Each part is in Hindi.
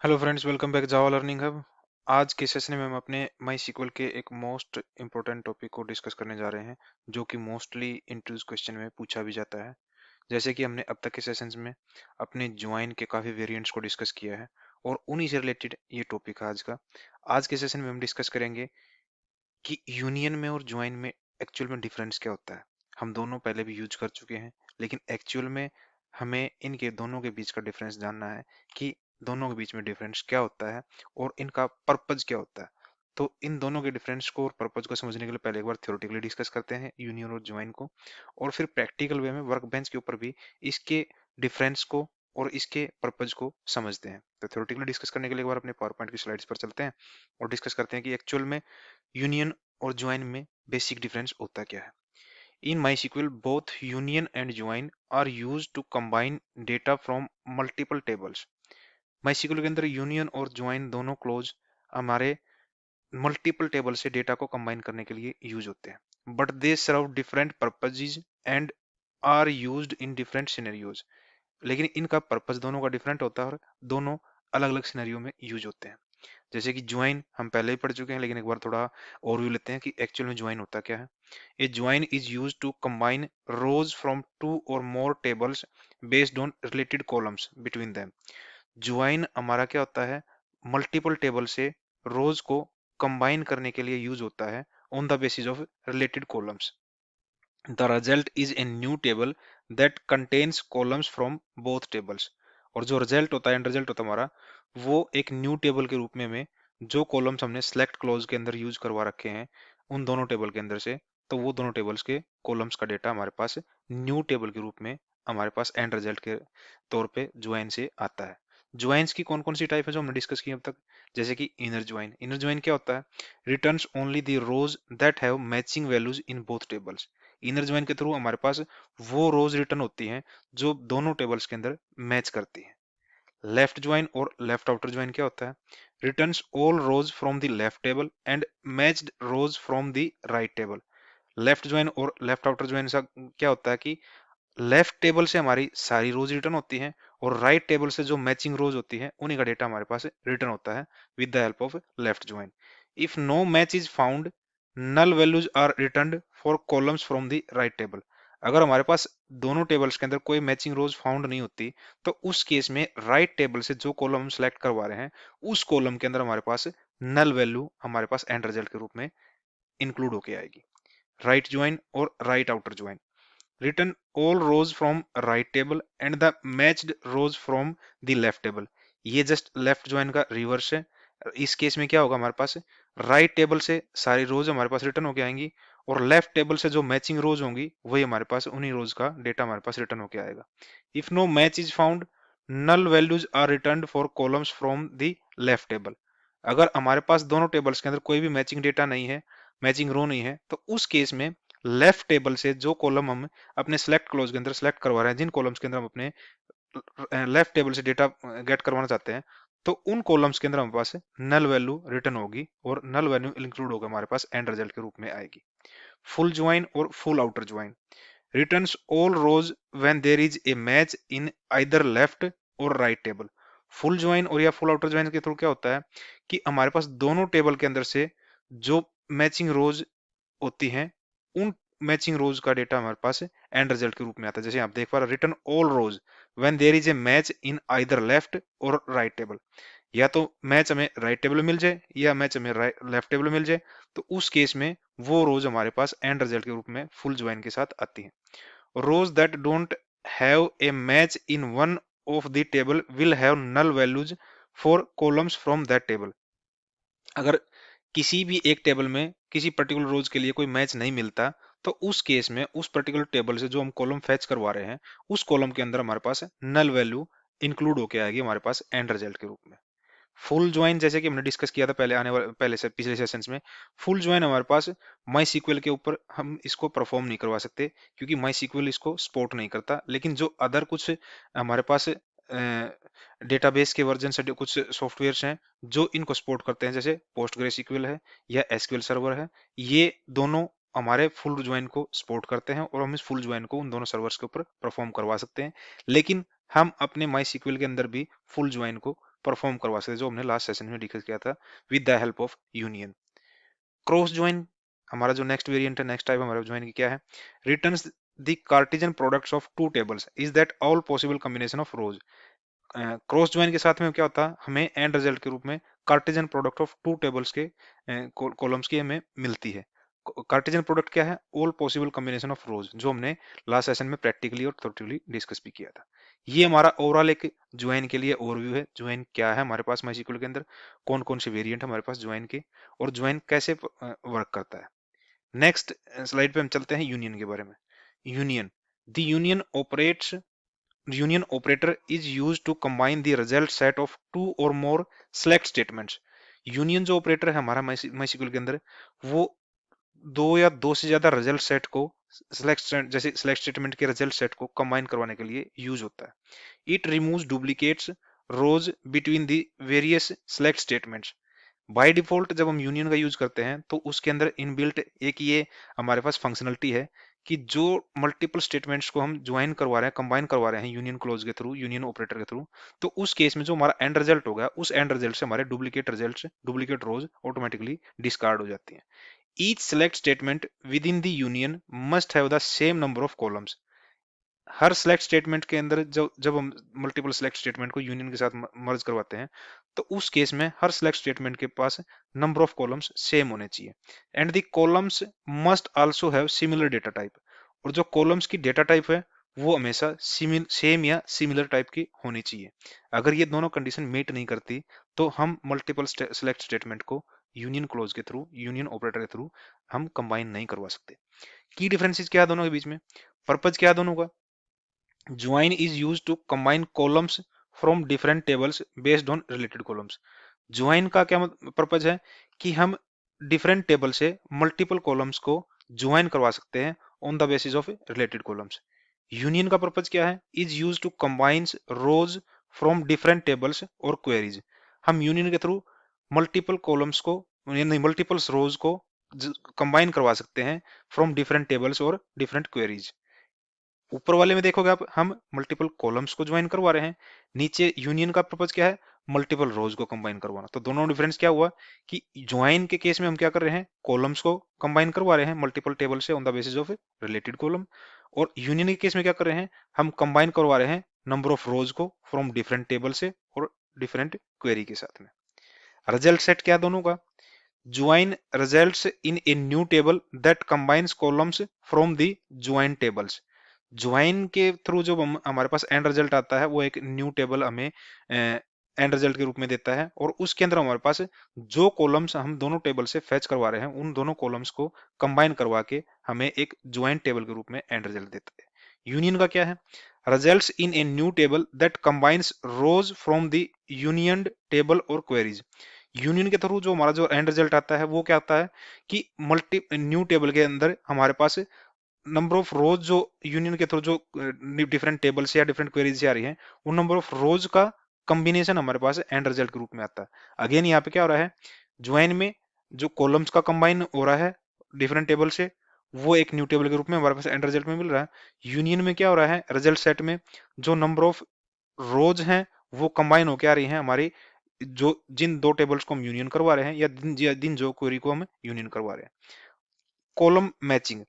हेलो फ्रेंड्स, वेलकम बैक जावा लर्निंग हब। आज के सेशन में हम अपने माई सीक्वल के एक मोस्ट इंपॉर्टेंट टॉपिक को डिस्कस करने जा रहे हैं, जो कि मोस्टली इंटरव्यूज क्वेश्चन में पूछा भी जाता है। जैसे कि हमने अब तक के सेशंस में अपने ज्वाइन के काफी वेरिएंट्स को डिस्कस किया है और उन्हीं से रिलेटेड ये टॉपिक है आज का। आज के सेशन में हम डिस्कस करेंगे कि यूनियन में और ज्वाइन में एक्चुअल में डिफरेंस क्या होता है। हम दोनों पहले भी यूज कर चुके हैं, लेकिन एक्चुअल में हमें इनके दोनों के बीच का डिफरेंस जानना है कि दोनों के बीच में डिफरेंस क्या होता है और इनका पर्पज क्या होता है। तो इन दोनों के डिफरेंस को और पर्पज को समझने के लिए पहले एक बार थ्योरेटिकली डिस्कस करते हैं यूनियन और ज्वाइन को, और फिर प्रैक्टिकल वे में वर्क बेंच के ऊपर भी इसके डिफरेंस को और इसके पर्पज को समझते हैं। तो थ्योरेटिकली डिस्कस करने के लिए एक बार अपने पावर पॉइंट की स्लाइड्स पर चलते हैं और डिस्कस करते हैं कि एक्चुअल में यूनियन और ज्वाइन में बेसिक डिफरेंस होता क्या है। इन MySQL both union and join are used to combine data from multiple tables। MySQL के अंदर यूनियन और ज्वाइन दोनों क्लोज हमारे मल्टीपल टेबल से डेटा को कंबाइन करने के लिए यूज होते हैं, but they serve different purposes and are used in different scenarios. लेकिन इनका पर्पस दोनों का डिफरेंट होता है और दोनों अलग अलग सिनेरियो में यूज होते हैं। जैसे कि ज्वाइन हम पहले ही पढ़ चुके हैं, लेकिन एक बार थोड़ा ओवरव्यू लेते हैं कि एक्चुअल में ज्वाइन होता क्या है। A join is used to combine rows from two और more tables based on related columns between them. Join हमारा क्या होता है, मल्टीपल टेबल से रोज को कंबाइन करने के लिए यूज होता है on the basis of related columns. The result is a new table that contains columns from both tables. और जो रिजल्ट होता है, एंड रिजल्ट होता है हमारा, वो एक न्यू टेबल के रूप में हमें जो कॉलम्स हमने सेलेक्ट क्लॉज के अंदर यूज करवा रखे हैं उन दोनों टेबल के अंदर से, तो वो दोनों टेबल्स के कॉलम्स का डेटा हमारे पास न्यू टेबल के रूप में हमारे पास एंड रिजल्ट के तौर पे ज्वाइन से आता है। ज्वाइंस की कौन कौन सी टाइप है जो हमने डिस्कस की अब तक। जैसे कि इनर ज्वाइन। इनर ज्वाइन क्या होता है, returns only the rows that have matching values in both tables. Inner join के थ्रू हमारे पास वो रोज रिटर्न होती हैं जो दोनों टेबल्स के अंदर मैच करती हैं। लेफ्ट ज्वाइन और लेफ्ट आउटर ज्वाइन क्या होता है, returns all rows from the left table and matched rows from the right table. Left join और लेफ्ट आउटर ज्वाइन से क्या होता है कि लेफ्ट टेबल से हमारी सारी रोज रिटर्न होती हैं और राइट टेबल से जो मैचिंग रोज होती है उन्हीं का डेटा हमारे पास रिटर्न होता है with the help of left join. If no match is found, null values are returned for columns from the right table. अगर हमारे पास दोनों टेबल्स के अंदर कोई मैचिंग रोज फाउंड नहीं होती, तो उस केस में राइट टेबल से जो कॉलम हम सेलेक्ट करवा रहे हैं उस कॉलम के अंदर हमारे पास नल वैल्यू हमारे पास एंड रिजल्ट के रूप में इंक्लूड होके आएगी। राइट ज्वाइन और right outer join, return all rows from right table and the matched rows from the left table। ये जस्ट लेफ्ट ज्वाइन का रिवर्स है। इस केस में क्या होगा, हमारे पास राइट टेबल से सारी रोज हमारे पास रिटर्न होके आएंगी और लेफ्ट टेबल से जो मैचिंग रोज होंगी वही हमारे पास उन्हीं रोज का डेटा हमारे पास रिटर्न होके आएगा। If no match is found, null values are returned for columns from the left table. अगर हमारे पास दोनों टेबल्स के अंदर कोई भी मैचिंग डेटा नहीं है, मैचिंग रो नहीं है, तो उस केस में लेफ्ट टेबल से जो कॉलम हम अपने सेलेक्ट क्लॉज के अंदर सेलेक्ट करवा रहे हैं, जिन कॉलम्स के अंदर हम अपने लेफ्ट टेबल से डेटा गेट करवाना चाहते हैं, तो उन कॉलम्स के अंदर हमारे पास नल वैल्यू रिटर्न होगी और नल वैल्यू इंक्लूड होगा हमारे पास एंड रिजल्ट के रूप में आएगी। फुल ज्वाइन और full outer join, returns all rows when there is a match in either left और राइट टेबल। फुल ज्वाइन और या फुल आउटर ज्वाइन के थ्रू क्या होता है कि हमारे पास दोनों टेबल के अंदर से जो मैचिंग रोज होती हैं उन मैचिंग रोज का डेटा हमारे पास एंड रिजल्ट के रूप में आता है। जैसे आप देख पा रहे, return all rows when there is a match in either left और राइट टेबल। या तो मैच हमें राइट टेबल में मिल जाए या मैच हमें लेफ्ट टेबल में मिल जाए, तो उस केस में वो रोज हमारे पास एंड रिजल्ट के रूप में फुल ज्वाइन के साथ आती है। Rows that don't have a match in one of the table will have null values for columns from that table. अगर किसी भी एक टेबल में किसी पर्टिकुलर रोज के लिए कोई मैच नहीं मिलता, तो उस केस में उस पर्टिकुलर टेबल से जो हम कॉलम फैच करवा रहे हैं उस कॉलम के अंदर हमारे पास नल वैल्यू इंक्लूड होके आएगी हमारे पास एंड रिजल्ट के रूप में। फुल ज्वाइन जैसे कि हमने डिस्कस किया था पहले आने वाले पहले से पिछले सेशंस में, फुल ज्वाइन हमारे पास माई सीक्वल के ऊपर हम इसको परफॉर्म नहीं करवा सकते क्योंकि माई सीक्वल इसको सपोर्ट नहीं करता। लेकिन जो अदर कुछ हमारे पास डेटाबेस के वर्जन से कुछ सॉफ्टवेयर्स हैं जो इनको सपोर्ट करते हैं, जैसे पोस्टग्रेसक्यूएल है या एसक्यूएल सर्वर है, ये दोनों हमारे फुल ज्वाइन को सपोर्ट करते हैं और हम इस फुल ज्वाइन को उन दोनों सर्वर्स के ऊपर परफॉर्म करवा सकते हैं। लेकिन हम अपने माई सीक्वल के अंदर भी फुल ज्वाइन को परफॉर्म करवा सकते हैं, जो हमने लास्ट सेशन में डिस्कस किया था with the help of union. Cross join हमारा जो नेक्स्ट वेरिएंट है, नेक्स्ट टाइप हमारा ज्वाइन की क्या है, returns the Cartesian products of two tables is that all possible combination of rows. Cross join के साथ में क्या होता है, हमें एंड रिजल्ट के रूप में Cartesian product of two tables के कॉलम्स की हमें मिलती है। कार्टेशियन प्रोडक्ट क्या है, all possible combination of rows, जो हमने लास्ट सेशन में प्रैक्टिकली और थोरेटिकली डिस्कस भी किया था। ये हमारा ओवरऑल एक ज्वाइन के लिए ओवरव्यू है। ज्वाइन क्या है हमारे पास माइस्क्ल के अंदर, कौन कौन से वेरिएंट हमारे पास ज्वाइन के, और ज्वाइन कैसे वर्क करता है। नेक्स्ट स्लाइड पे हम चलते हैं यूनियन के बारे में। Union, the union operator is used to combine the result set of two और मोर सेलेक्ट स्टेटमेंट्स। यूनियन जो ऑपरेटर है हमारा माइस्क्ल के अंदर, वो दो या दो से ज्यादा रिजल्ट सेट को जैसे सिलेक्ट स्टेटमेंट के रिजल्ट सेट को कंबाइन करवाने के लिए यूज होता है। It removes duplicates rows between the various select statements. By default जब हम यूनियन का यूज करते हैं तो उसके अंदर इनबिल्ट एक ये हमारे पास फंक्शनलिटी है कि जो मल्टीपल स्टेटमेंट्स को हम ज्वाइन करवा रहे हैं, कंबाइन करवा रहे हैं यूनियन क्लोज के थ्रू, यूनियन ऑपरेटर के थ्रू, तो उस केस में जो हमारा एंड रिजल्ट होगा, उस एंड रिजल्ट से हमारे डुप्लीकेट रोज ऑटोमेटिकली डिस्कार्ड हो जाती हैं। Each select statement with in the union must have the same number of columns. Her select statement के अंदर जब जब हम मल्टीपल सिलेक्ट स्टेटमेंट को यूनियन के साथ मर्ज करवाते हैं, तो उस केस में हर सिलेक्ट स्टेटमेंट के पास नंबर ऑफ कॉलम्स सेम होने चाहिए। And the columns must also have similar data type. और जो कॉलम्स की डेटा टाइप है वो हमेशा सेम या सिमिलर टाइप की होनी चाहिए। अगर ये दोनों कंडीशन मीट नहीं करती तो हम मल्टीपल सिलेक्ट स्टेटमेंट को यूनियन क्लोज के थ्रू, यूनियन ऑपरेटर के थ्रू हम कंबाइन नहीं करवा सकते। की डिफरेंसेस क्या है दोनों के बीच में, पर्पज क्या है दोनों का। Join is used to combine columns from different tables based on related columns. Join का क्या पर्पज है कि हम डिफरेंट टेबल से मल्टीपल कॉलम्स को ज्वाइन करवा सकते हैं on the basis of related columns. Union का पर्पज क्या है, is use to combines rows from different tables और क्वेरीज। हम यूनियन के थ्रू मल्टीपल कॉलम्स को, यानी मल्टीपल रोज को कंबाइन करवा सकते हैं फ्रॉम डिफरेंट टेबल्स और डिफरेंट क्वेरीज। ऊपर वाले में देखोगे आप, हम मल्टीपल कॉलम्स को ज्वाइन करवा रहे हैं। नीचे यूनियन का पर्पज क्या है, मल्टीपल रोज को कंबाइन करवाना। तो दोनों डिफरेंस क्या हुआ कि ज्वाइन के केस में हम क्या कर रहे हैं, कॉलम्स को कंबाइन करवा रहे हैं मल्टीपल टेबल से on the basis of related column. और यूनियन के केस में क्या कर रहे हैं, हम कंबाइन करवा रहे हैं नंबर ऑफ रोज को फ्रॉम डिफरेंट टेबल से और डिफरेंट क्वेरी के साथ में। रिजल्ट सेट क्या दोनों का, join results in a new table that combines columns from the join tables. Join के थ्रू जो हमारे पास एंड रिजल्ट आता है वो एक न्यू टेबल हमें एंड रिजल्ट के रूप में देता है, और उसके अंदर हमारे पास जो कॉलम्स हम दोनों टेबल से फेच करवा रहे हैं उन दोनों कॉलम्स को कंबाइन करवा के हमें एक ज्वाइन टेबल के रूप में एंड रिजल्ट देता है। यूनियन का क्या है, results in a new table that combines rows from the union table और क्वेरीज। यूनियन के थ्रू जो हमारा जो एंड रिजल्ट आता है वो क्या आता है कि मल्टी न्यू टेबल के अंदर हमारे पास नंबर ऑफ रोज जो यूनियन के थ्रू जो डिफरेंट टेबल से या डिफरेंट क्वेरीज से आ रही है, उन नंबर ऑफ रोज का कॉम्बिनेशन हमारे पास एंड रिजल्ट के रूप में आता है। अगेन यहाँ पे क्या हो रहा है, ज्वाइन में जो कॉलम्स का कंबाइन हो रहा है डिफरेंट टेबल से, वो एक न्यू टेबल के रूप में हमारे पास एंड रिजल्ट में मिल रहा है। यूनियन में क्या हो रहा है, रिजल्ट सेट में जो नंबर ऑफ रोज हैं वो कंबाइन होकर आ रही हैं हमारी जो जिन दो टेबल्स को हम यूनियन करवा रहे हैं या दिन जो क्वेरी को हम यूनियन करवा रहे हैं। Column matching,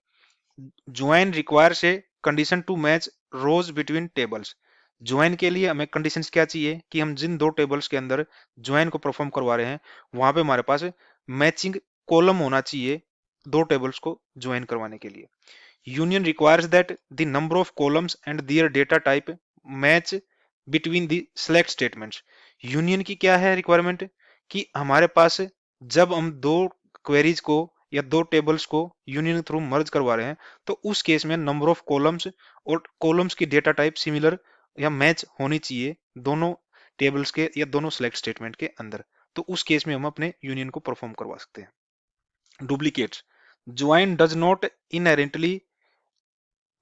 join requires a condition to match rows between tables. Join के लिए हमें कंडीशंस क्या चाहिए कि हम जिन दो टेबल्स के अंदर ज्वाइन को परफॉर्म करवा रहे हैं वहां पे हमारे पास मैचिंग कॉलम होना चाहिए दो टेबल्स को ज्वाइन करवाने के लिए। Union requires that the number of columns and there data type match between the select statements. Union की क्या है रिक्वायरमेंट कि हमारे पास जब हम दो क्वेरीज को या दो टेबल्स को यूनियन थ्रू मर्ज करवा रहे हैं तो उस केस में नंबर ऑफ कॉलम्स और कॉलम्स की डेटा टाइप सिमिलर या मैच होनी चाहिए दोनों टेबल्स के या दोनों सिलेक्ट स्टेटमेंट के अंदर। तो उस केस में हम अपने यूनियन को परफॉर्म करवा सकते हैं। Duplicates, join does not inherently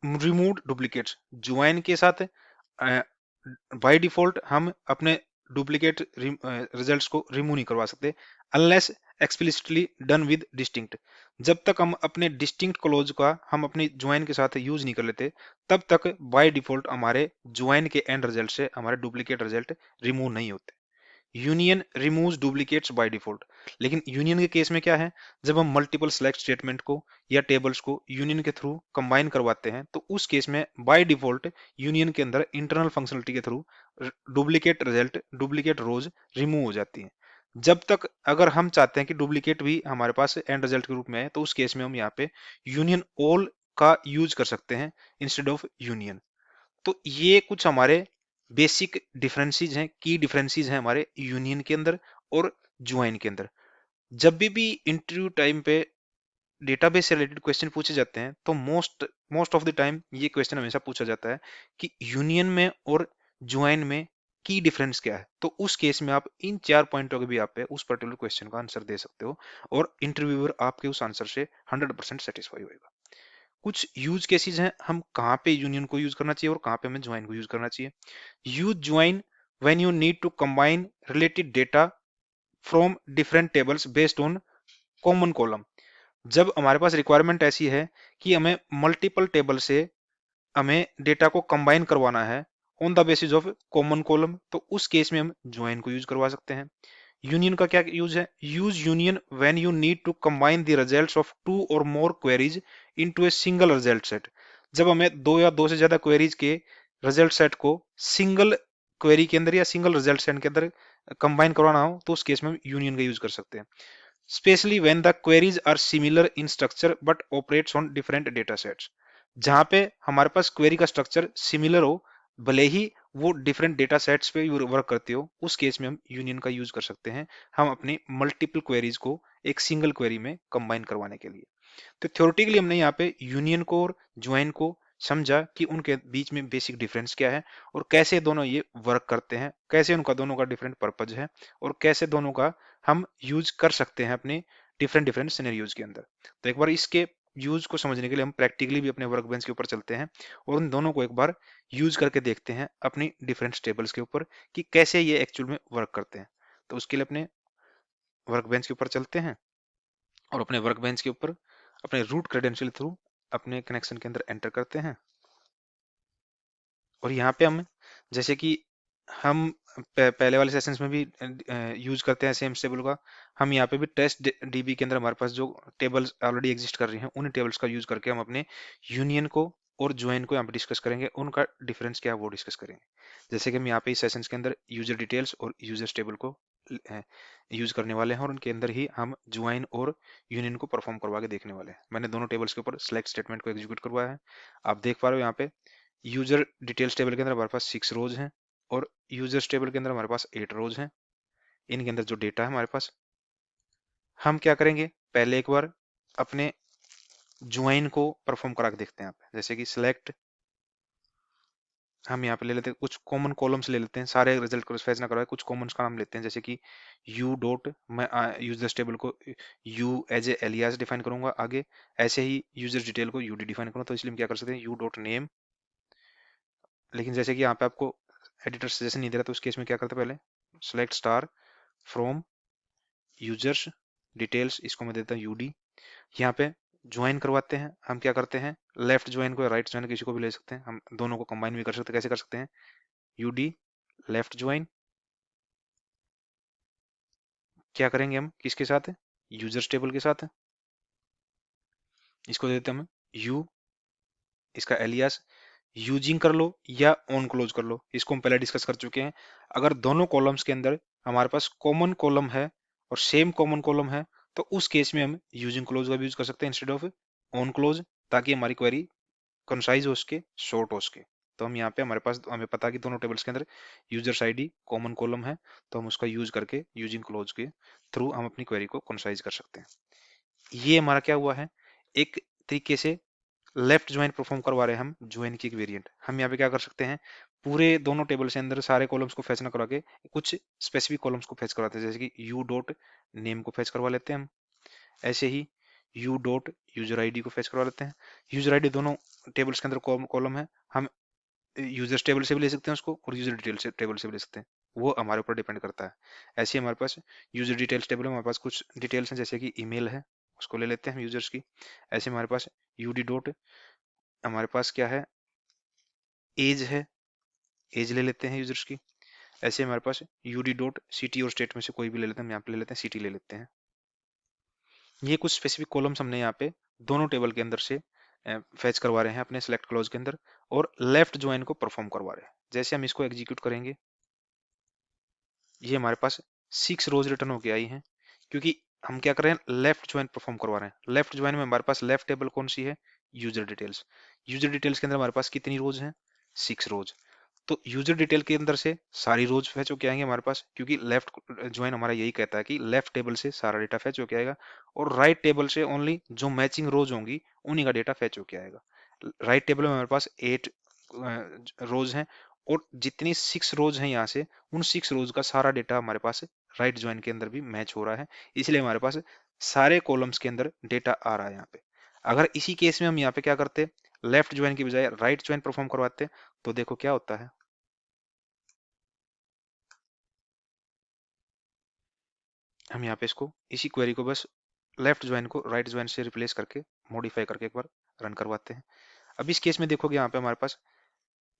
remove duplicates. Join के साथ बाय डिफॉल्ट हम अपने डुप्लीकेट रिजल्ट्स को रिमूव नहीं करवा सकते unless explicitly done with distinct. जब तक हम अपने डिस्टिंक्ट क्लोज का हम अपनी ज्वाइन के साथ यूज नहीं कर लेते तब तक बाय डिफॉल्ट हमारे ज्वाइन के एंड रिजल्ट से हमारे डुप्लीकेट रिजल्ट रिमूव नहीं होते। Union removes duplicates by default. लेकिन यूनियन के केस में क्या है, जब हम मल्टीपल सेलेक्ट स्टेटमेंट को या टेबल्स को यूनियन के थ्रू कंबाइन करवाते हैं तो उस केस में बाय डिफॉल्ट यूनियन के अंदर इंटरनल फंक्शनलिटी के थ्रू डुप्लीकेट रिजल्ट, डुप्लीकेट रोज रिमूव हो जाती है। जब तक अगर हम चाहते हैं कि डुप्लीकेट भी हमारे पास एंड रिजल्ट के रूप में है तो उस केस में हम यहाँ पे यूनियन ऑल का यूज कर सकते हैं इंस्टेड ऑफ यूनियन। तो ये कुछ हमारे बेसिक डिफरेंसेस हैं, की डिफरेंसेस हैं हमारे यूनियन के अंदर और ज्वाइन के अंदर। जब भी इंटरव्यू टाइम पे डेटाबेस से रिलेटेड क्वेश्चन पूछे जाते हैं तो most most of the time ये क्वेश्चन हमेशा पूछा जाता है कि यूनियन में और ज्वाइन में की डिफरेंस क्या है। तो उस केस में आप इन 4 पॉइंटों के भी आप पे उस पर्टिकुलर क्वेश्चन का आंसर दे सकते हो और इंटरव्यूअर आपके उस आंसर से 100% सेटिस्फाई होएगा। कुछ यूज केसेस हैं हम कहाँ पे यूनियन को यूज करना चाहिए और कहाँ पे हमें ज्वाइन को यूज करना चाहिए। Use join when you need to combine related data from different tables based on common column. जब हमारे पास रिक्वायरमेंट ऐसी है कि हमें मल्टीपल टेबल से हमें डेटा को कंबाइन करवाना है on the basis of common column, तो उस केस में हम ज्वाइन को यूज करवा सकते हैं। यूनियन का क्या यूज है, use union when you need to combine the results of two और more queries into a single result set. जब हमें दो या दो से ज्यादा क्वेरीज के रिजल्ट सेट को सिंगल क्वेरी के अंदर या सिंगल रिजल्ट सेट के अंदर कंबाइन करवाना हो तो उस केस में हम यूनियन का यूज कर सकते हैं। Specially when the queries are similar in structure but operates on different data sets. जहां पे हमारे पास क्वेरी का स्ट्रक्चर सिमिलर हो भले ही वो डिफरेंट डेटा सेट्स पे वर्क करते हो, उस केस में हम यूनियन का यूज कर सकते हैं हम अपनी मल्टीपल क्वेरीज को एक सिंगल क्वेरी में कंबाइन करवाने के लिए। तो थ्योरेटिकली हमने यहाँ पे यूनियन को और ज्वाइन को समझा कि उनके बीच में बेसिक डिफरेंस क्या है और कैसे दोनों ये वर्क करते हैं, कैसे उनका दोनों का डिफरेंट पर्पज है और कैसे दोनों का हम यूज कर सकते हैं अपने डिफरेंट डिफरेंट सिनेरियोज के अंदर। तो एक बार इसके यूज को समझने के लिए हम प्रैक्टिकली भी अपने वर्क बेंच के ऊपर चलते हैं और उन दोनों को एक बार यूज करके देखते हैं अपनी डिफरेंट टेबल्स के ऊपर कि कैसे ये एक्चुअल में वर्क करते हैं। तो उसके लिए अपने वर्क बेंच के ऊपर चलते हैं और अपने वर्क बेंच के ऊपर अपने रूट क्रेडेंशियल थ्रू अपने कनेक्शन के अंदर एंटर करते हैं। और यहाँ पे हम जैसे कि हम पहले वाले सेशंस में भी यूज करते हैं सेम टेबल का, हम यहाँ पे भी टेस्ट डीबी के अंदर हमारे पास जो टेबल्स ऑलरेडी एग्जिस्ट कर रही हैं उन टेबल्स का यूज करके हम अपने यूनियन को और ज्वाइन को यहाँ पे डिस्कस करेंगे, उनका डिफरेंस क्या है वो डिस्कस करेंगे। जैसे कि हम यहाँ पे इस सेशंस के अंदर यूजर डिटेल्स और यूजर्स टेबल को यूज करने वाले हैं और उनके अंदर ही हम ज्वाइन और यूनियन को परफॉर्म करवा के देखने वाले हैं। मैंने दोनों टेबल्स के ऊपर सेलेक्ट स्टेटमेंट को एग्जीक्यूट करवाया है। आप देख पा रहे हो यहाँ पे यूजर डिटेल्स टेबल के अंदर हमारे पास 6 रोज हैं और यूजर्स टेबल के अंदर हमारे पास 8 रोज हैं। इनके अंदर जो डेटा है हमारे पास, हम क्या करेंगे पहले एक बार अपने ज्वाइन को परफॉर्म करा के देखते हैं। आप जैसे कि सिलेक्ट, हम यहाँ पे ले लेते हैं कुछ कॉमन कॉलम्स ले लेते हैं, सारे रिजल्ट को फैच ना करवाए कुछ कॉमन्स का नाम लेते हैं। जैसे कि यू डॉट, मैं यूजर्स टेबल को U as a alias define करूंगा आगे, ऐसे ही यूजर डिटेल को यूडी डिफाइन करूंगा। तो इसलिए हम क्या कर सकते हैं यू डॉट नेम। लेकिन जैसे कि यहाँ पे आपको एडिटर सजेशन नहीं दे रहा तो उस केस में क्या करते हैं, पहले select star from users details, इसको मैं देता हूँ यूडी। यहाँ पे ज्वाइन करवाते हैं, हम क्या करते हैं लेफ्ट ज्वाइन को या राइट ज्वाइन किसी को भी ले सकते हैं, हम दोनों को कंबाइन भी कर सकते हैं। कैसे कर सकते हैं, यूडी लेफ्ट ज्वाइन, क्या करेंगे हम किसके साथ है यूजर्स टेबल के साथ है, इसको दे देते हैं हम यू, इसका एलियास यूजिंग कर लो या ऑन क्लोज कर लो, इसको हम पहले डिस्कस कर चुके हैं। अगर दोनों कॉलम्स के अंदर हमारे पास कॉमन कॉलम है और सेम कॉमन कॉलम है तो उस केस में हम यूजिंग क्लोज का भी यूज कर सकते हैं इंस्टेड ऑफ ऑन क्लोज, ताकि हमारी क्वेरी कंसाइज हो सके, शॉर्ट हो सके। तो हम यहाँ पे हमारे पास हमें पता है कि दोनों टेबल्स के अंदर यूजर्स आईडी कॉमन कॉलम है, तो हम उसका यूज करके यूजिंग क्लोज के थ्रू हम अपनी क्वेरी को कंसाइज कर सकते हैं। ये हमारा क्या हुआ है, एक तरीके से लेफ्ट ज्वाइन परफॉर्म करवा रहे हैं हम ज्वाइन की एक वेरिएंट। हम यहाँ पे क्या कर सकते हैं पूरे दोनों टेबल से अंदर सारे कॉलम्स को फेच ना करा के कुछ स्पेसिफिक कॉलम्स को फेच करवाते हैं। जैसे कि यू डॉट नेम को फेच करवा लेते हैं हम, ऐसे ही यू डॉट यूजर आईडी को फेच करवा लेते हैं। यूजर आईडी दोनों टेबल्स के अंदर कॉलम है, हम यूजर्स टेबल से भी ले सकते हैं उसको और यूजर डिटेल से टेबल से भी ले सकते हैं, वो हमारे ऊपर डिपेंड करता है। ऐसे ही हमारे पास यूजर डिटेल्स टेबल में हमारे पास कुछ डिटेल्स हैं, जैसे कि ईमेल है उसको ले लेते हैं हम यूजर्स की। ऐसे हमारे पास यूडी डॉट, हमारे पास क्या है एज है, एज ले लेते हैं यूजर्स की। ऐसे हमारे पास यूडी डॉट सिटी और स्टेट में से कोई भी ले लेते हैं, हम यहाँ पे ले लेते हैं सिटी ले लेते हैं। ये कुछ स्पेसिफिक कॉलम्स हमने यहाँ पे दोनों टेबल के अंदर से फैच करवा रहे हैं अपने सेलेक्ट क्लॉज के अंदर, और लेफ्ट ज्वाइन को परफॉर्म करवा रहे हैं। जैसे हम इसको एग्जीक्यूट करेंगे, ये हमारे पास 6 रोज रिटर्न होके आई हैं, क्योंकि हम क्या कर रहे हैं, लेफ्ट ज्वाइन परफॉर्म करवा रहे हैं। लेफ्ट ज्वाइन में हमारे पास लेफ्ट टेबल कौन सी है, यूजर डिटेल्स। यूजर डिटेल्स के अंदर हमारे पास कितनी रोज हैं, 6 रोज। तो यूजर डिटेल के अंदर से सारी रोज फैच होके आएंगे हमारे पास, क्योंकि लेफ्ट ज्वाइन हमारा यही कहता है कि लेफ्ट टेबल से सारा डेटा फैच होके आएगा, और राइट टेबल से ओनली जो मैचिंग रोज होंगी उन्हीं का डेटा फैच होके आएगा। राइट टेबल में हमारे पास 8 रोज हैं, और जितनी 6 रोज हैं यहाँ से, उन 6 रोज का सारा डेटा हमारे पास राइट ज्वाइन के अंदर भी मैच हो रहा है, इसलिए हमारे पास सारे कॉलम्स के अंदर डेटा आ रहा है यहाँ पे। अगर इसी केस में हम यहाँ पे क्या करते, लेफ्ट ज्वाइन की बजाय राइट ज्वाइन परफॉर्म करवाते, तो देखो क्या होता है। हम यहाँ पे इसको, इसी क्वेरी को बस लेफ्ट ज्वाइन को राइट ज्वाइन से रिप्लेस करके मॉडिफाई करके एक बार रन करवाते हैं। अब इस केस में देखोगे यहाँ पे हमारे पास,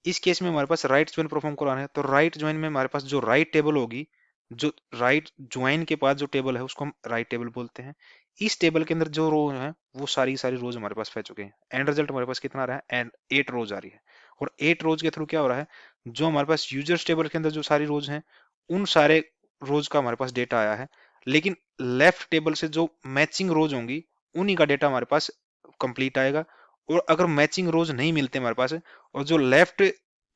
इस केस में हमारे पास राइट ज्वाइन परफॉर्म करवाना है, तो राइट ज्वाइन में हमारे पास जो राइट टेबल होगी, जो राइट ज्वाइन के बाद जो टेबल है उसको हम राइट टेबल बोलते हैं। इस टेबल के अंदर जो रो है वो सारी सारी रोज हमारे पास फैच चुके हैं। एंड रिजल्ट हमारे पास कितना आ रहा है, एंड 8 रोज आ रही है। और 8 रोज के थ्रू क्या हो रहा है, जो हमारे पास यूजर्स टेबल के अंदर जो सारी रोज हैं, उन सारे रोज का हमारे पास डेटा आया है, लेकिन लेफ्ट टेबल से जो मैचिंग रोज होंगी उन्हीं का डेटा हमारे पास कंप्लीट आएगा। और अगर मैचिंग रोज नहीं मिलते हमारे पास, और जो लेफ्ट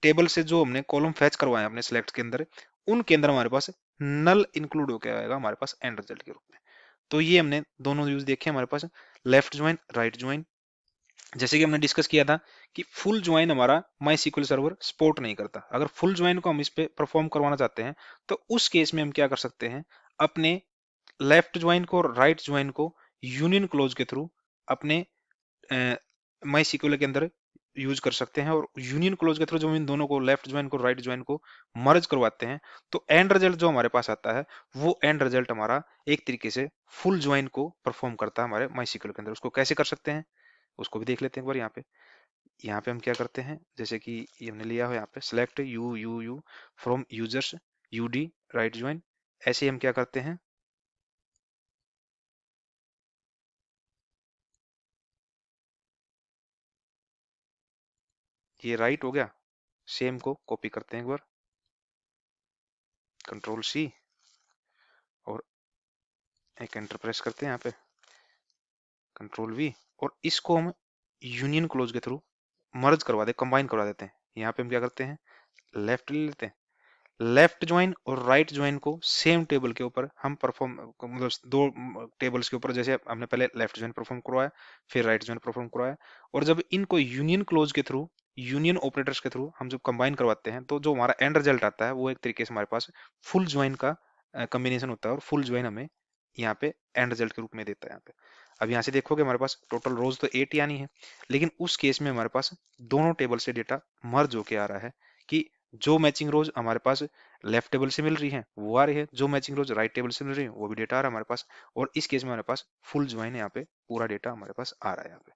टेबल से जो हमने कॉलम फैच करवाए अपने सिलेक्ट के अंदर, उनके अंदर हमारे पास नल इंक्लूड होकर आएगा हमारे पास एंड रिजल्ट के रूप में। तो ये हमने दोनों यूज देखे हमारे पास, लेफ्ट ज्वाइन राइट ज्वाइन। जैसे कि हमने डिस्कस किया था कि फुल ज्वाइन हमारा माई सीक्वल सर्वर सपोर्ट नहीं करता। अगर फुल ज्वाइन को हम इस पे परफॉर्म करवाना चाहते हैं, तो उस केस में हम क्या कर सकते हैं, अपने लेफ्ट ज्वाइन को और राइट ज्वाइन को यूनियन क्लोज के थ्रू अपने माई सीक्वल के अंदर यूज कर सकते हैं। और यूनियन क्लोज के थ्रू जो इन दोनों को, लेफ्ट ज्वाइन को राइट ज्वाइन को मर्ज करवाते हैं, तो एंड रिजल्ट जो हमारे पास आता है, वो एंड रिजल्ट हमारा एक तरीके से फुल ज्वाइन को परफॉर्म करता है हमारे माई सीक्वल के अंदर। उसको कैसे कर सकते हैं, उसको भी देख लेते हैं एक बार। यहाँ पे हम क्या करते हैं, जैसे कि ये हमने लिया हो यहाँ पे select U U U from users UD right join. ऐसे ही हम क्या करते हैं, ये राइट हो गया, सेम को कॉपी करते हैं एक बार, कंट्रोल सी, और एक एंटर प्रेस करते हैं यहाँ पे, कंट्रोल वी, और इसको हम यूनियन क्लोज के थ्रू मर्ज करवा दे, कंबाइन करवा देते हैं। यहाँ पे हम क्या करते हैं, लेफ्ट ले लेते हैं, लेफ्ट ज्वाइन और राइट ज्वाइन को सेम टेबल के ऊपर हम परफॉर्म, मतलब दो टेबल्स के ऊपर, जैसे हमने पहले लेफ्ट ज्वाइन परफॉर्म करवाया, फिर राइट ज्वाइन परफॉर्म करवाया, और जब इनको यूनियन क्लोज के थ्रू, यूनियन ऑपरेटर्स के थ्रू हम जब कंबाइन करवाते हैं, तो जो हमारा एंड रिजल्ट आता है वो एक तरीके से हमारे पास फुल ज्वाइन का कॉम्बिनेशन होता है, और फुल ज्वाइन हमें यहाँ पे एंड रिजल्ट के रूप में देता है यहाँ पे। अब यहाँ से देखोगे हमारे पास टोटल रोज तो 8 यानी है, लेकिन उस केस में हमारे पास दोनों टेबल से डेटा मर्ज होके आ रहा है, कि जो मैचिंग रोज हमारे पास लेफ्ट टेबल से मिल रही है वो आ रही है, जो मैचिंग रोज राइट टेबल से मिल रही है वो भी डेटा आ रहा है हमारे पास। और इस केस में हमारे पास फुल ज्वाइन यहाँ पे पूरा डेटा हमारे पास आ रहा है यहाँ पे।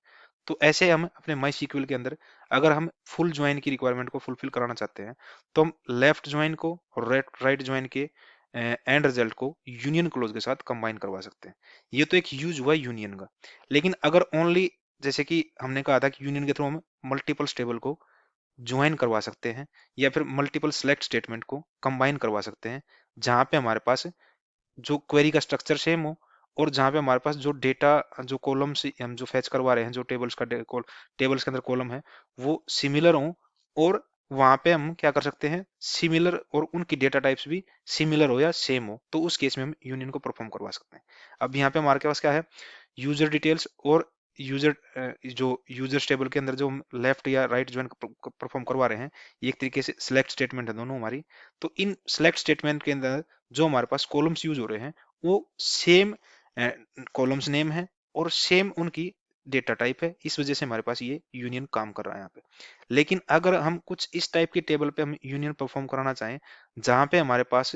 तो ऐसे हम अपने माई सीक्वल के अंदर, अगर हम फुल ज्वाइन की रिक्वायरमेंट को फुलफिल कराना चाहते हैं, तो हम लेफ्ट ज्वाइन को और राइट ज्वाइन के एंड रिजल्ट को यूनियन क्लोज के साथ कंबाइन करवा सकते हैं। ये तो एक यूज हुआ यूनियन का। लेकिन अगर ओनली, जैसे कि हमने कहा था कि यूनियन के थ्रू हम मल्टीपल टेबल को ज्वाइन करवा सकते हैं, या फिर मल्टीपल सेलेक्ट स्टेटमेंट को कंबाइन करवा सकते हैं, जहां पे हमारे पास जो क्वेरी का स्ट्रक्चर सेम हो, और जहां पे हमारे पास जो डेटा, जो कॉलम से हम जो फैच करवा रहे हैं, जो टेबल्स का टेबल्स के अंदर कॉलम है वो सिमिलर हो, और वहां पे हम क्या कर सकते हैं, सिमिलर, और उनकी डेटा टाइप्स भी सिमिलर हो या सेम हो, तो उस केस में हम यूनियन को परफॉर्म करवा सकते हैं। अब यहाँ पे हमारे पास क्या है, यूजर डिटेल्स और यूजर, जो यूजर्स टेबल के अंदर जो हम लेफ्ट या राइट ज्वाइन परफॉर्म करवा रहे हैं, ये एक तरीके से सिलेक्ट स्टेटमेंट है दोनों हमारी। तो इन सिलेक्ट स्टेटमेंट के अंदर जो हमारे पास कॉलम्स यूज हो रहे हैं, वो सेम कॉलम्स नेम है और सेम उनकी डेटा टाइप है, इस वजह से हमारे पास ये यूनियन काम कर रहा है यहाँ पे। लेकिन अगर हम कुछ इस टाइप के टेबल पे हम यूनियन परफॉर्म कराना चाहें, जहां पे हमारे पास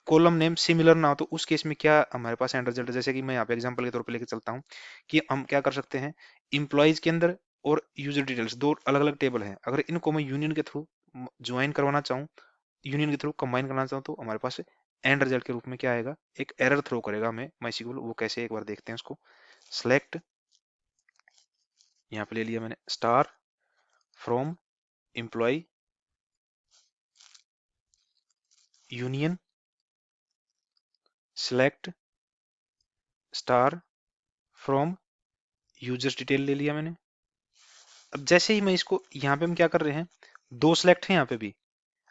कॉलम नेम सिमिलर ना हो, तो उस केस में क्या हमारे पास एंड रिजल्ट, जैसे कि मैं यहाँ पे एग्जांपल के तौर पे लेके चलता हूँ, कि हम क्या कर सकते हैं, इंप्लॉइज के अंदर और यूजर डिटेल्स दो अलग अलग टेबल हैं, अगर इनको मैं यूनियन के थ्रू ज्वाइन करवाना चाहूँ, यूनियन के थ्रू कंबाइन करना चाहूँ तो हमारे पास एंड रिजल्ट के रूप में क्या आएगा, एक एरर थ्रो करेगा हमें माइस्क्ल। वो कैसे, एक बार देखते हैं उसको। सेलेक्ट, यहाँ पे ले लिया मैंने star from employ union select star from users detail ले लिया मैंने। अब जैसे ही मैं इसको, यहाँ पे हम क्या कर रहे हैं, दो सिलेक्ट है यहाँ पे भी।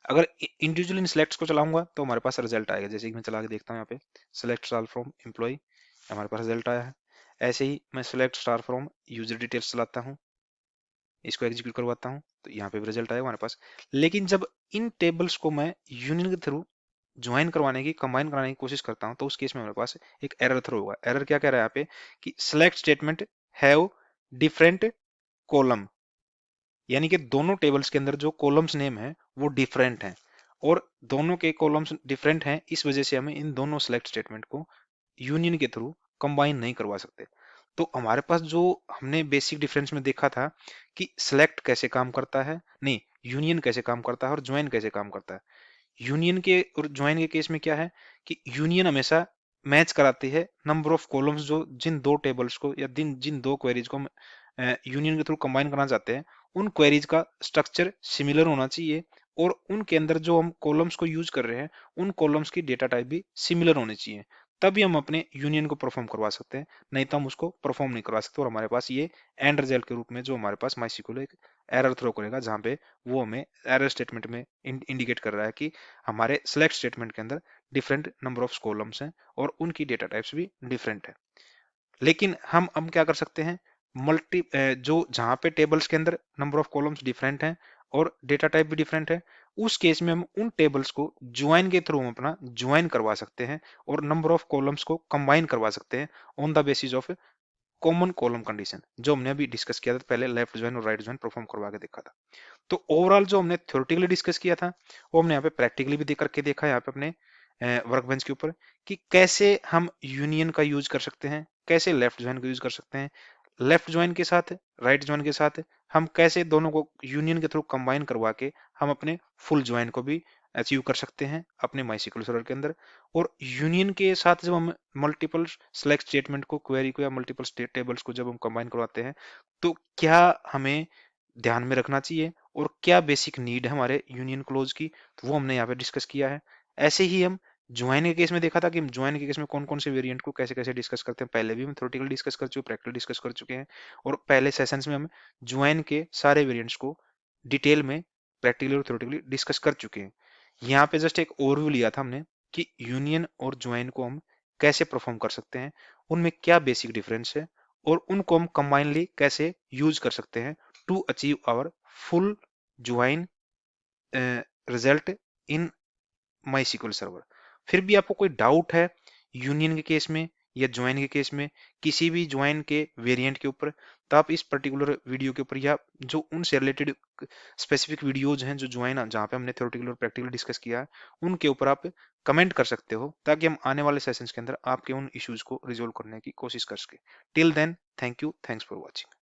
अगर इंडिविजुअल इन सिलेक्ट्स को चलाऊंगा तो हमारे पास रिजल्ट आएगा। जैसे कि मैं चला के देखता हूँ यहाँ पे, सिलेक्ट स्टार फ्रॉम एम्प्लॉय, हमारे पास रिजल्ट आया है। ऐसे ही मैं select star from user details चलाता हूँ, इसको एग्जीक्यूट करवाता हूँ, तो यहाँ पे भी रिजल्ट आएगा हमारे पास। लेकिन जब इन टेबल्स को मैं यूनियन के थ्रू ज्वाइन करवाने की, कंबाइन कराने की कोशिश करता हूँ, तो उस केस में हमारे पास एक एरर थ्रो होगा। एरर क्या कह रहा है यहाँ पे कि select statement have different column, यानी कि दोनों टेबल्स के अंदर जो कॉलम्स नेम है वो डिफरेंट हैं, और दोनों के कॉलम्स डिफरेंट हैं, इस वजह से हमें इन दोनों सेलेक्ट स्टेटमेंट को यूनियन के थ्रू कंबाइन नहीं करवा सकते। तो हमारे पास जो हमने बेसिक डिफरेंस में देखा था कि सिलेक्ट कैसे काम करता है, नहीं, यूनियन कैसे काम करता है और ज्वाइन कैसे काम करता है। यूनियन के और ज्वाइन के केस में क्या है कि यूनियन हमेशा मैच कराती है नंबर ऑफ कॉलम्स, जो जिन दो टेबल्स को या जिन दो क्वेरीज को यूनियन के थ्रू कंबाइन करना चाहते हैं, उन क्वेरीज का स्ट्रक्चर सिमिलर होना चाहिए, और उनके अंदर जो हम कॉलम्स को यूज कर रहे हैं उन कॉलम्स की डेटा टाइप भी सिमिलर होनी चाहिए, तभी हम अपने यूनियन को परफॉर्म करवा सकते हैं। नहीं तो हम उसको परफॉर्म नहीं करवा सकते। और हमारे पास ये एंड रिजल्ट के रूप में जो हमारे पास माइस्क्ल एक एरर थ्रो करेगा, जहां पे वो हमें एरर स्टेटमेंट में इंडिकेट कर रहा है कि हमारे सिलेक्ट स्टेटमेंट के अंदर डिफरेंट नंबर ऑफ कॉलम्स हैं और उनकी डेटा टाइप्स भी डिफरेंट है। लेकिन हम क्या कर सकते हैं, जो जहां पे टेबल्स के अंदर नंबर ऑफ कॉलम्स डिफरेंट हैं और डेटा टाइप भी डिफरेंट है, उस केस में हम उन टेबल्स को ज्वाइन के थ्रू हम अपना ज्वाइन करवा सकते हैं और नंबर ऑफ कॉलम्स को कंबाइन करवा सकते हैं on the basis of common column condition, जो हमने अभी डिस्कस किया था पहले, लेफ्ट ज्वाइन और राइट ज्वाइन परफॉर्म करवा के देखा था। तो ओवरऑल जो हमने थ्योरेटिकली डिस्कस किया था वो हमने यहाँ पे प्रैक्टिकली भी देख करके देखा है यहाँ पे अपने वर्क बेंच के ऊपर, कि कैसे हम यूनियन का यूज कर सकते हैं, कैसे लेफ्ट ज्वाइन का यूज कर सकते हैं, लेफ्ट ज्वाइन के साथ राइट ज्वाइन के साथ हम कैसे दोनों को यूनियन के थ्रू कंबाइन करवा के हम अपने फुल ज्वाइन को भी अचीव कर सकते हैं अपने माइस्क्ल सर्वर के अंदर। और यूनियन के साथ जब हम मल्टीपल सेलेक्ट स्टेटमेंट को, क्वेरी को या मल्टीपल स्टेट टेबल्स को जब हम कंबाइन करवाते हैं, तो क्या हमें ध्यान में रखना चाहिए और क्या बेसिक नीड है हमारे यूनियन क्लोज की, तो वो हमने यहाँ पे डिस्कस किया है। ऐसे ही हम ज्वाइन के केस में देखा था कि हम ज्वाइन के केस में कौन कौन से वेरिएंट को कैसे कैसे डिस्कस करते हैं, पहले भी हम थ्योरेटिकल डिस्कस कर चुके, प्रैक्टिकल डिस्कस कर चुके हैं, और पहले सेशंस में हम ज्वाइन के सारे वेरिएंट्स को डिटेल में प्रैक्टिकली और थ्योरेटिकली डिस्कस कर चुके हैं। यहाँ पे जस्ट एक ओवरव्यू लिया था हमने कि यूनियन और ज्वाइन को हम कैसे परफॉर्म कर सकते हैं, उनमें क्या बेसिक डिफरेंस है, और उनको हम कंबाइनली कैसे यूज कर सकते हैं to achieve our full join result in my server. फिर भी आपको कोई डाउट है यूनियन के केस में या ज्वाइन के केस में, किसी भी ज्वाइन के वेरिएंट के ऊपर, तो आप इस पर्टिकुलर वीडियो के ऊपर या जो उनसे रिलेटेड स्पेसिफिक वीडियोज हैं जो ज्वाइन जहाँ पे हमने थ्योरेटिकल और प्रैक्टिकल डिस्कस किया है, उनके ऊपर आप कमेंट कर सकते हो, ताकि हम आने वाले सेशंस के अंदर आपके उन इश्यूज को रिजोल्व करने की कोशिश कर सके। Till then, thank you, thanks for watching.